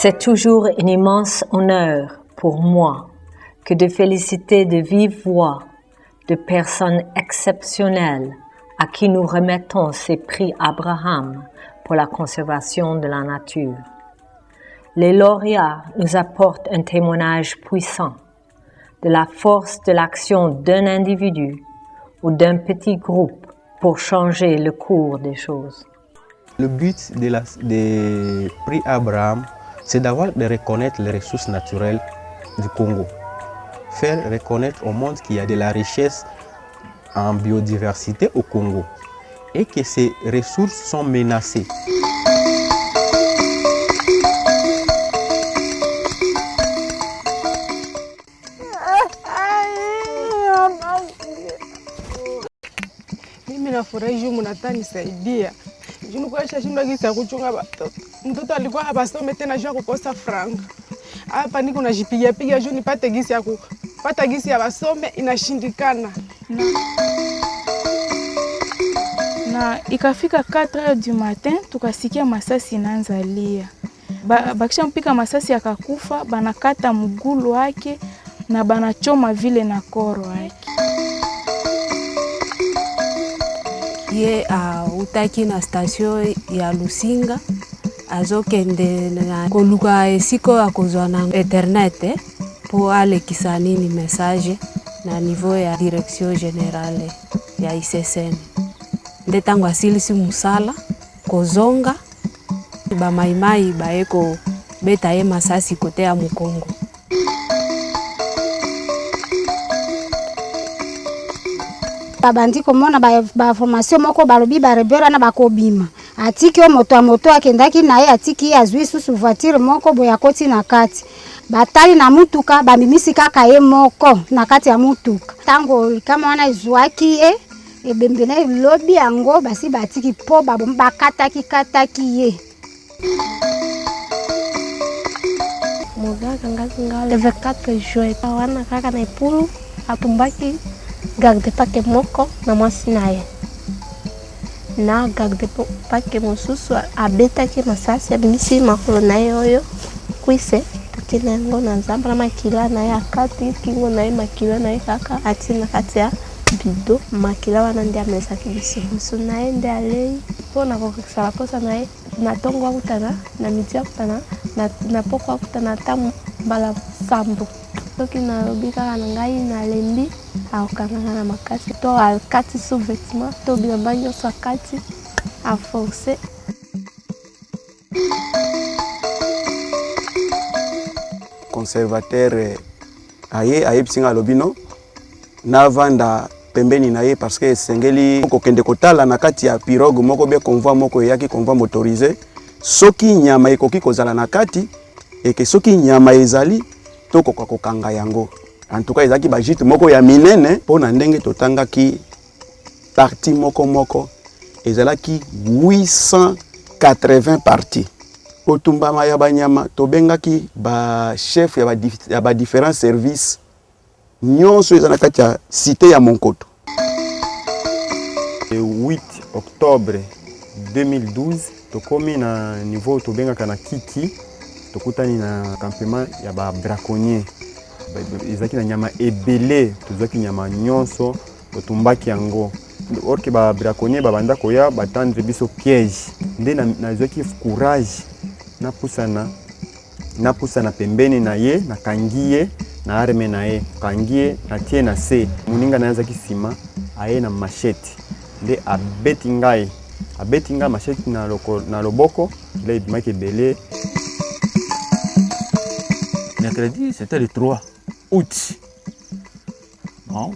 C'est toujours un immense honneur pour moi que de féliciter de vive voix de personnes exceptionnelles à qui nous remettons ces prix Abraham pour la conservation de la nature. Les lauréats nous apportent un témoignage puissant de la force de l'action d'un individu ou d'un petit groupe pour changer le cours des choses. Le but des prix Abraham, c'est de reconnaître les ressources naturelles du Congo. Faire reconnaître au monde qu'il y a de la richesse en biodiversité au Congo et que ces ressources sont menacées. Mimi nafurahi juu mnanisaidia. Juu kwa shida gisi ya kuchunga watoto. Mtoto alikuwa habasome tena juu kukosa franga. Hapa niko najipiga juu nipate gisi ya kupata gisi ya basome inashindikana. Na ikafika 4h du matin tukasikia masasi inaanza lia. Bakisha mpika masasi akakufa, banakata mgulu wake na banachoma vile na koro wake. Ye utaki na station ya Lusinga azokende na koluka esiko akozwa na internet po ale kisanini message na niveau ya direction générale ya ICSN. Ndetango asilisi musala kozonga ba maimai baeko beta ye masasi kote ya Mukongo. Babandi komona ba formation moko balobi ba rebera na bakobima atiki o moto akendaki naye atiki azwi susu voiture moko boya koti na kati batali na mutuka bamimisi kaka ye moko na kati ya mutuka tango kama wana izwaki ebembena lobi yango basi batiki po babomba kataki ye Mogaga nganga le 24 juin wana kaka na ipulu atumbaki garde pake moko na mwasi naye na garde pake mosusu abetaki masasi abimisi makolo naye oyo kwise tukina yango na nzamba na makila naye akati kingo naye makila naye kaka atina kati ya bido makila wana ndia mesaki biso naye ndia alei pona kokisala posa naye na tongo akutana na miti akutana na poko akutana tamu mbala sambo soki na lobika na ngai na lembi akokanga na makasi to alkati sous vêtement to bilamba nyonso akati a forcer. Conservateur aye bisinga lobino navanda pembeni na ye parce que sengeli kokende kotala na kati ya pirogue moko be convoi moko yaki convoi motorisé soki nyama ekoki kozala na kati et que soki nyama ezali toko kwa kokanga yango. En tout cas ezaki ba jite moko ya minene pona ndenge totangaki parti moko ezalaki 880 parties. Otumbama ya banyama tobengaki ba chef ya ba différents services nyonso ezana kati ya cité ya Monkoto. Le 8 octobre 2012 tokomi na niveau tobengaka na Kiki tokutani na campement ya ba braconnier ezaki na nyama ebele tozaki nyama nyonso totumbaki yango orke ba braconnier babanda koya batendre biso piège nde nazwaki courage napusana pembeni na ye nakangie na arme na ye kangie na tie na se muninga na yazaki sima aye na machete nde abeti ngai machete na loboko nde ibimaki ebele. Mercredi, c'était le 3 août. Bon,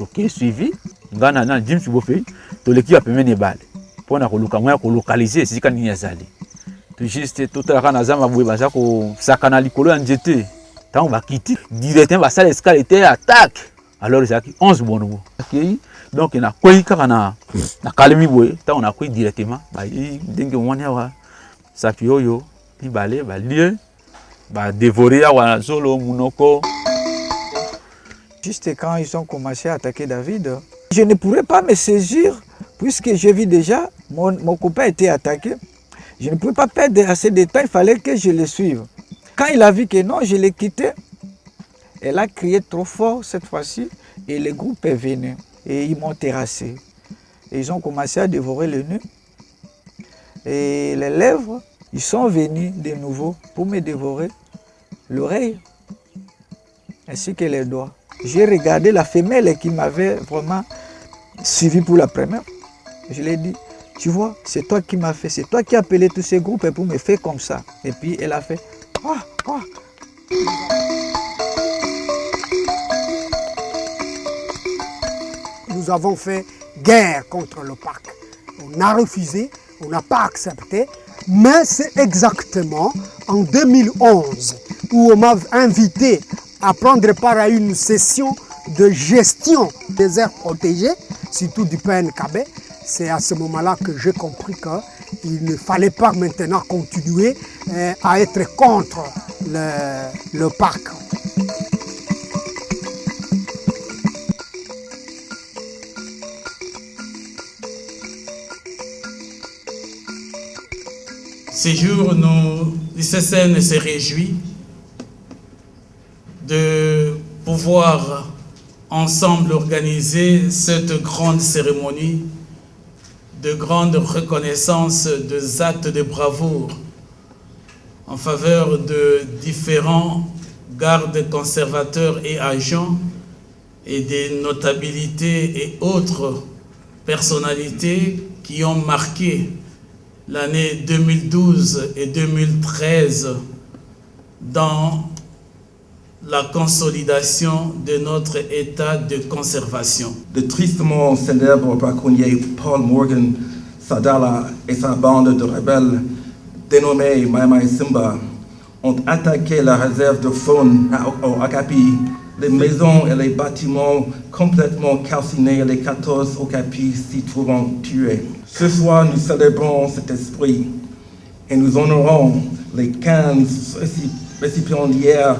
ok, suivi. Ngana na James Bofé, to l'équipe a pemene bale. Pour na localiser c'est quand ni azali. To juste tout la kana zama bwe baza ko sakana likolo ya nzete. Tant va quitter directement va salle escale était attaque. Alors c'est 11 bongo. Donc na koi kaka na kalemi bwe, tant on a koi directement ba ndenge mwana wa sakioyo ni bale ba lieu ba dévorer à Zolo Munoko. Juste quand ils ont commencé à attaquer David, je ne pourrais pas me saisir puisque j'ai vu déjà mon copain était attaqué. Je ne pouvais pas perdre assez de temps, il fallait que je le suive. Quand il a vu que non, je l'ai quitté, elle a crié trop fort cette fois-ci et le groupe est venu et ils m'ont terrassé. Et ils ont commencé à dévorer le nez et les lèvres, ils sont venus de nouveau pour me dévorer l'oreille ainsi que les doigts. J'ai regardé la femelle qui m'avait vraiment suivi pour la première. Je lui ai dit, tu vois, c'est toi qui m'as fait, c'est toi qui as appelé tous ces groupes pour me faire comme ça. Et puis elle a fait, ah, ah. Nous avons fait guerre contre le parc. On a refusé, on n'a pas accepté, mais c'est exactement en 2011 où on m'a invité à prendre part à une session de gestion des aires protégées, surtout du PNKB. C'est à ce moment-là que j'ai compris qu'il ne fallait pas maintenant continuer à être contre le parc. Ces jours, l'ICCN se réjouit de pouvoir ensemble organiser cette grande cérémonie de grande reconnaissance des actes de bravoure en faveur de différents gardes conservateurs et agents et des notabilités et autres personnalités qui ont marqué l'année 2012 et 2013 dans la consolidation de notre état de conservation. Le tristement célèbre braconnier Paul Morgan Sadala et sa bande de rebelles dénommée Mai Mai Simba ont attaqué la réserve de faune au Okapi, les maisons et les bâtiments complètement calcinés, les 14 Okapis s'y trouvant tués. Ce soir, nous célébrons cet esprit et nous honorons les 15 récipiendaires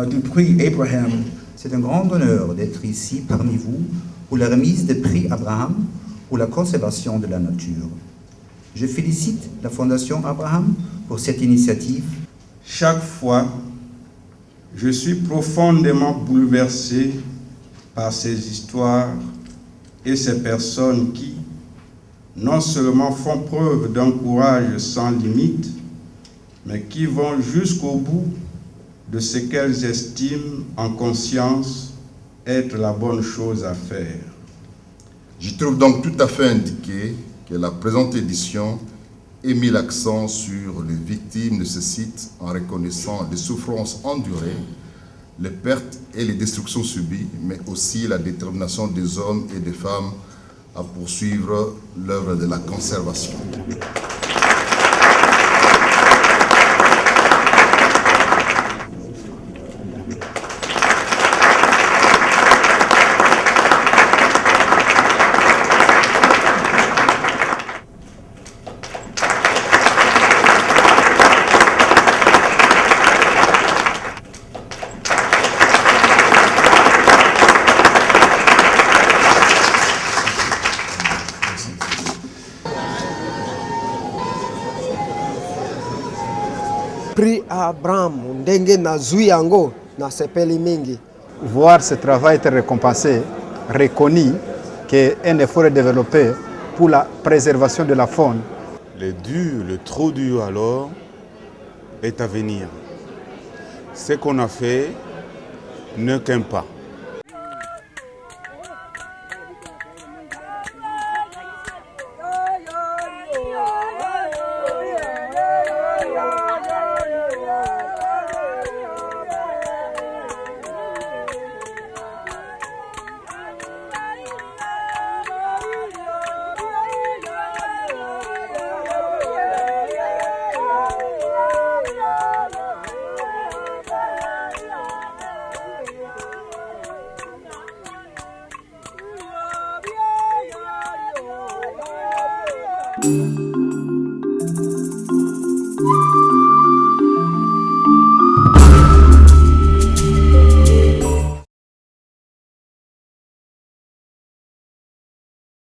du prix Abraham. C'est un grand honneur d'être ici parmi vous pour la remise des prix Abraham pour la conservation de la nature. Je félicite la Fondation Abraham pour cette initiative. Chaque fois, je suis profondément bouleversé par ces histoires et ces personnes qui, non seulement font preuve d'un courage sans limite, mais qui vont jusqu'au bout de ce qu'elles estiment en conscience être la bonne chose à faire. Je trouve donc tout à fait indiqué que la présente édition ait mis l'accent sur les victimes de ce site en reconnaissant les souffrances endurées, les pertes et les destructions subies, mais aussi la détermination des hommes et des femmes à poursuivre l'œuvre de la conservation. Prix Abraham, ndenge na zui yango na sepeli mingi. Voir ce travail être récompensé, reconnu, qu'un effort est développé pour la préservation de la faune. Le dur, le trop dur alors, est à venir. Ce qu'on a fait n'est qu'un pas. Thank you.